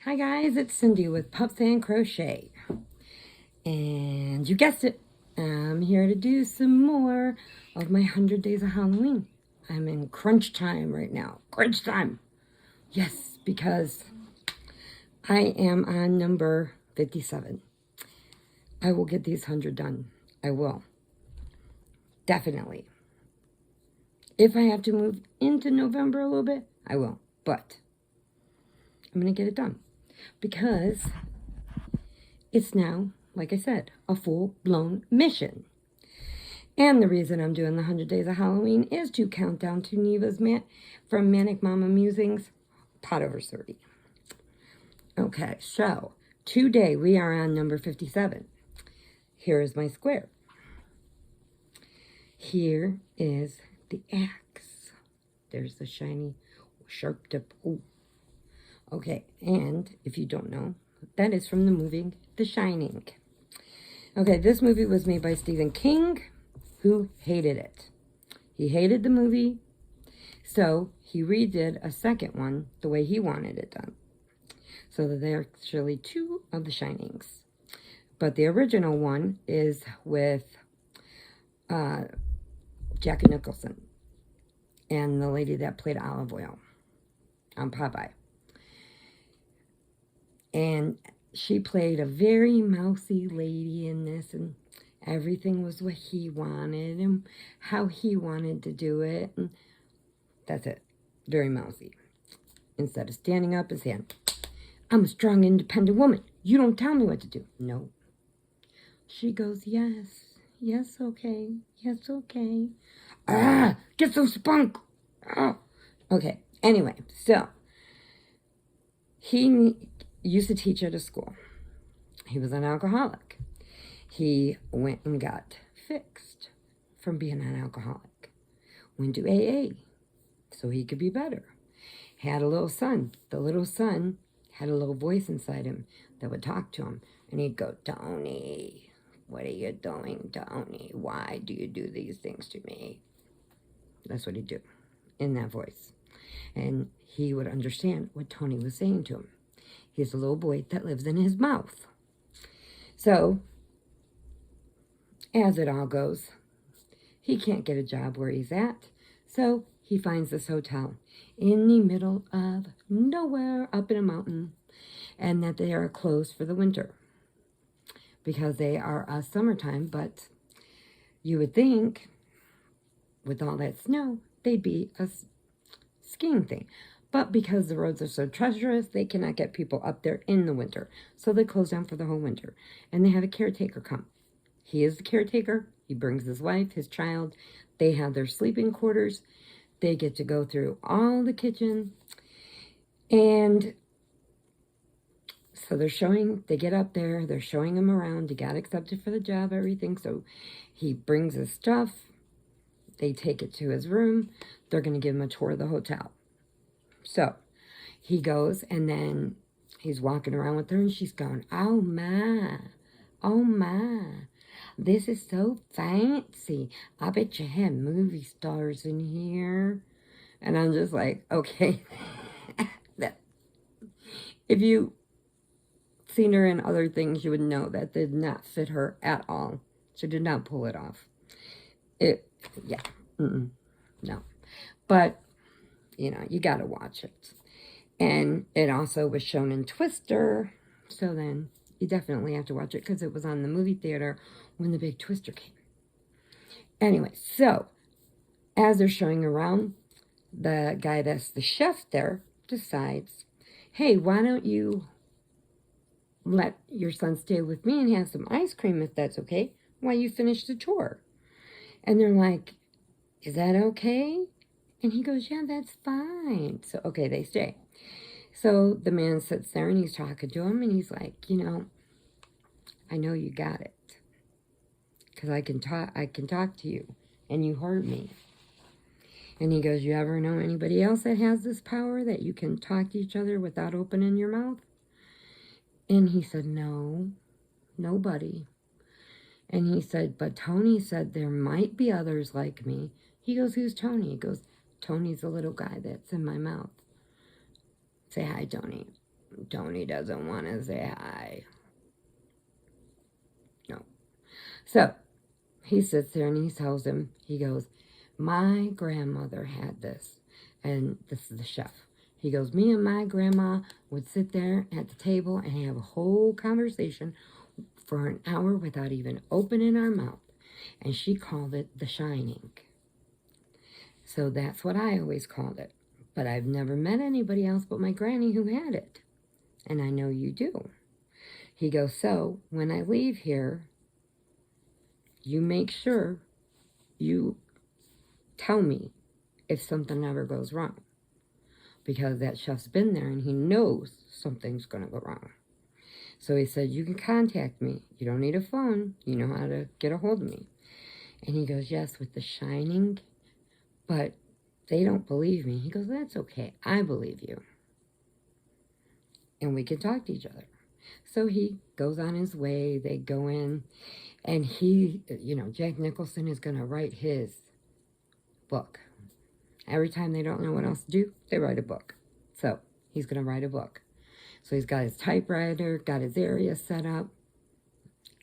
Hi guys, it's Cindy with Pups and Crochet. And you guessed it, I'm here to do some more of my 100 Days of Halloween. I'm in crunch time right now. Crunch time! Yes, because I am on number 57. I will get these 100 done. I will. Definitely. If I have to move into November a little bit, I will. But I'm going to get it done. Because it's now, like I said, a full-blown mission. And the reason I'm doing the 100 Days of Halloween is to count down to Neva's from Manic Mama Musings Podiversary. Okay, so today we are on number 57. Here is my square. Here is the axe. There's the shiny sharp tip. Ooh. Okay, and if you don't know, that is from the movie The Shining. Okay, this movie was made by Stephen King, who hated it. He hated the movie, so he redid a second one the way he wanted it done. So there are actually two of The Shinings. But the original one is with Jack Nicholson and the lady that played Olive Oil on Popeye. And she played a very mousy lady in this, and everything was what he wanted and how he wanted to do it. And that's it. Very mousy. Instead of standing up and saying, I'm a strong, independent woman. You don't tell me what to do. No. She goes, yes. Yes, okay. Yes, okay. Ah, get some spunk. Ah. Okay. Anyway, so he used to teach at a school. He was an alcoholic. He went and got fixed from being an alcoholic. Went to AA so he could be better. Had a little son. The little son had a little voice inside him that would talk to him. And he'd go, Tony, what are you doing, Tony? Why do you do these things to me? That's what he'd do in that voice. And he would understand what Tony was saying to him. He's a little boy that lives in his mouth. So, as it all goes, he can't get a job where he's at. So, he finds this hotel in the middle of nowhere up in a mountain. And that they are closed for the winter. Because they are summertime, but you would think, with all that snow, they'd be a skiing thing. But because the roads are so treacherous, they cannot get people up there in the winter. So they close down for the whole winter. And they have a caretaker come. He is the caretaker. He brings his wife, his child. They have their sleeping quarters. They get to go through all the kitchen. And so they get up there. They're showing him around. He got accepted for the job, everything. So he brings his stuff. They take it to his room. They're going to give him a tour of the hotel. So he goes, and then he's walking around with her, and she's going, oh my, this is so fancy. I bet you had movie stars in here. And I'm just like, okay. If you seen her in other things, you would know that did not fit her at all. She did not pull it off. No. But you got to watch it. And it also was shown in Twister. So then you definitely have to watch it because it was on the movie theater when the big Twister came. Anyway, so as they're showing around, the guy that's the chef there decides, hey, why don't you let your son stay with me and have some ice cream if that's okay while you finish the tour. And they're like, is that okay? And he goes, yeah, that's fine. So, okay, they stay. So the man sits there and he's talking to him and he's like, I know you got it. Because I can talk to you. And you heard me. And he goes, you ever know anybody else that has this power that you can talk to each other without opening your mouth? And he said, no, nobody. And he said, but Tony said there might be others like me. He goes, who's Tony? He goes, Tony's the little guy that's in my mouth. Say hi, Tony. Tony doesn't want to say hi. No. So, he sits there and he tells him, he goes, my grandmother had this. And this is the chef. He goes, me and my grandma would sit there at the table and have a whole conversation for an hour without even opening our mouth. And she called it The Shining. So that's what I always called it. But I've never met anybody else but my granny who had it. And I know you do. He goes, so when I leave here, you make sure you tell me if something ever goes wrong. Because that chef's been there and he knows something's going to go wrong. So he said, you can contact me. You don't need a phone. You know how to get a hold of me. And he goes, yes, with The Shining. But they don't believe me. He goes, that's okay. I believe you. And we can talk to each other. So he goes on his way. They go in. And he, Jack Nicholson is going to write his book. Every time they don't know what else to do, they write a book. So he's going to write a book. So he's got his typewriter, got his area set up.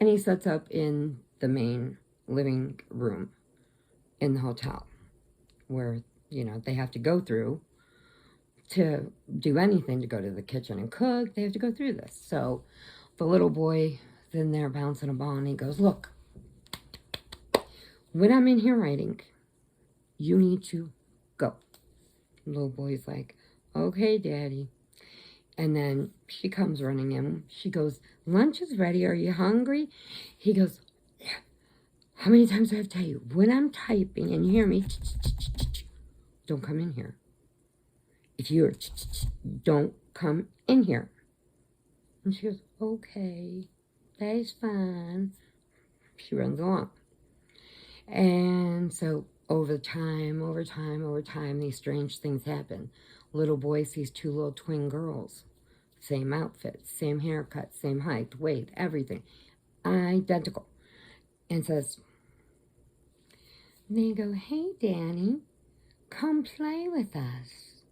And he sets up in the main living room in the hotel where, they have to go through to do anything, to go to the kitchen and cook. They have to go through this. So the little boy is in there bouncing a ball and he goes, look, when I'm in here writing, you need to go. The little boy's like, okay, Daddy. And then she comes running in. She goes, lunch is ready. Are you hungry? He goes, yeah. How many times do I have to tell you? When I'm typing and you hear me, don't come in here. If you're, don't come in here. And she goes, okay, that's fine. She runs along. And so over time, these strange things happen. Little boy sees two little twin girls. Same outfit, same haircut, same height, weight, everything. Identical. And says, they go, hey, Danny, come play with us.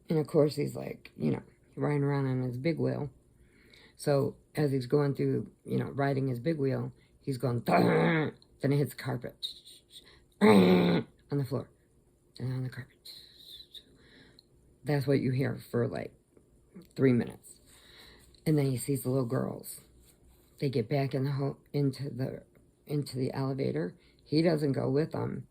And of course, he's like, riding around on his big wheel. So as he's going through, riding his big wheel, he's going, then it hits the carpet. On the floor. And on the carpet. That's what you hear for like 3 minutes. And then he sees the little girls. They get back in into the elevator. He doesn't go with them.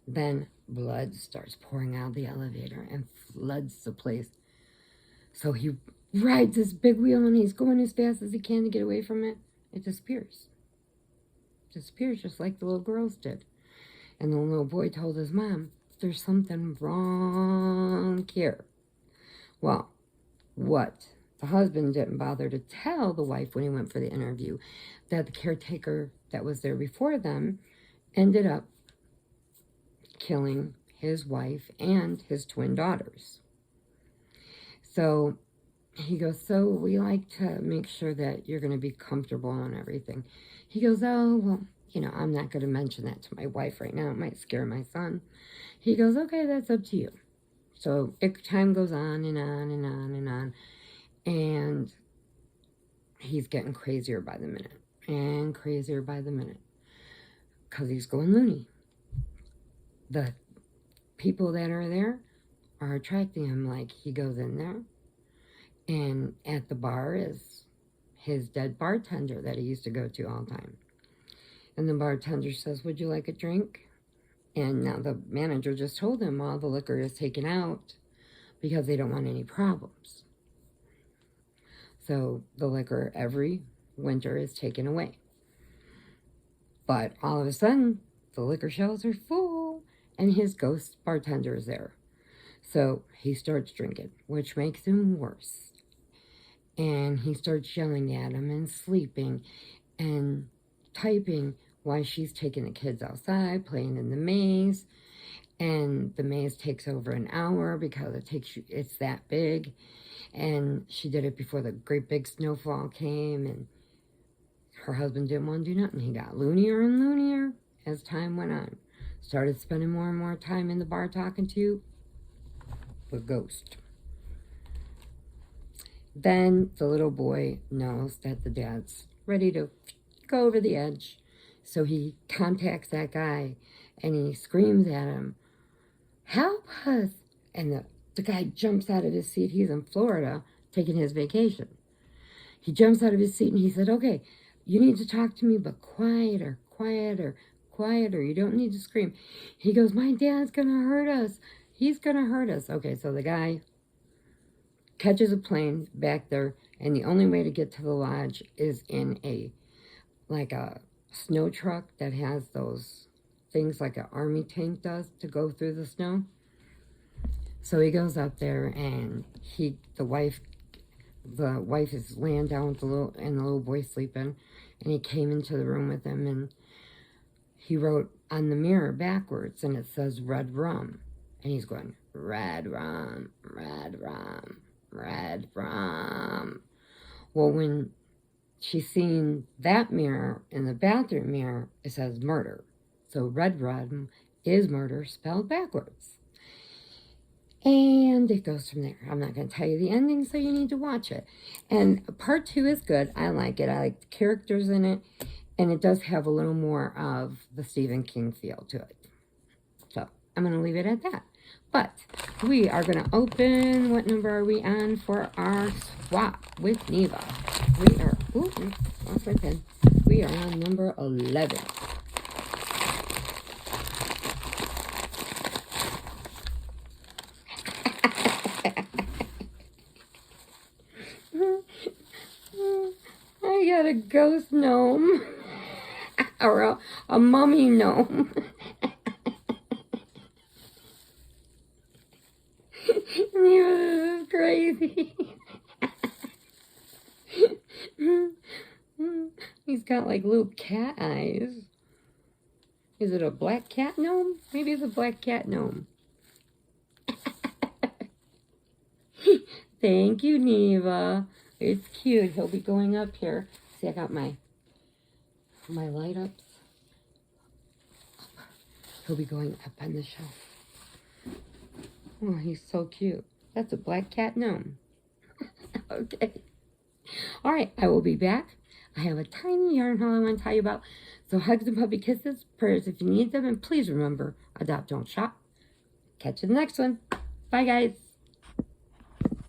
Then blood starts pouring out of the elevator and floods the place. So he rides his big wheel and he's going as fast as he can to get away from it. It disappears. Disappears just like the little girls did. And the little boy told his mom, there's something wrong here. Well, what? The husband didn't bother to tell the wife when he went for the interview that the caretaker that was there before them ended up killing his wife and his twin daughters. So he goes, so we like to make sure that you're going to be comfortable and everything. He goes, oh, well, I'm not going to mention that to my wife right now. It might scare my son. He goes, okay, that's up to you. So time goes on and on and on and on. And he's getting crazier by the minute. And crazier by the minute. Because he's going loony. The people that are there are attracting him. Like, he goes in there. And at the bar is his dead bartender that he used to go to all the time. And the bartender says, would you like a drink? And now the manager just told him all the liquor is taken out because they don't want any problems. So the liquor every winter is taken away. But all of a sudden, the liquor shelves are full and his ghost bartender is there. So he starts drinking, which makes him worse. And he starts yelling at him and sleeping and typing while she's taking the kids outside, playing in the maze. And the maze takes over an hour because it's that big. And she did it before the great big snowfall came. And her husband didn't want to do nothing. He got loonier and loonier as time went on. Started spending more and more time in the bar talking to the ghost. Then the little boy knows that the dad's ready to go over the edge. So he contacts that guy and he screams at him, "Help us!" And the guy jumps out of his seat. He's in Florida taking his vacation. He jumps out of his seat and he said, "Okay, you need to talk to me, but quieter, quieter, quieter. You don't need to scream." He goes, "My dad's going to hurt us. He's going to hurt us." Okay, so the guy catches a plane back there, and the only way to get to the lodge is in a snow truck that has those things like an army tank does to go through the snow. So he goes up there, and the wife is laying down with the little boy sleeping, and he came into the room with him, and he wrote on the mirror backwards, and it says red rum, and he's going, "Red rum, red rum, red rum." Well, when she's seen that mirror in the bathroom mirror, it says murder. So red rum is murder spelled backwards. And it goes from there. I'm not going to tell you the ending, so you need to watch it. And part 2 is good. I like it. I like the characters in it. And it does have a little more of the Stephen King feel to it. So I'm going to leave it at that. But we are going to open, what number are we on for our swap with Neva? We are, lost my pen. We are on number 11. I got a ghost gnome. Or a mummy gnome. This is crazy. He's got like little cat eyes. Is it a black cat gnome? Maybe it's a black cat gnome. Thank you, Neva. It's cute. He'll be going up here. See, I got my light ups. He'll be going up on the shelf. Oh, he's so cute. That's a black cat gnome. Okay. All right, I will be back. I have a tiny yarn haul I want to tell you about. So hugs and puppy kisses, prayers if you need them, and please remember, adopt, don't shop. Catch you in the next one. Bye, guys.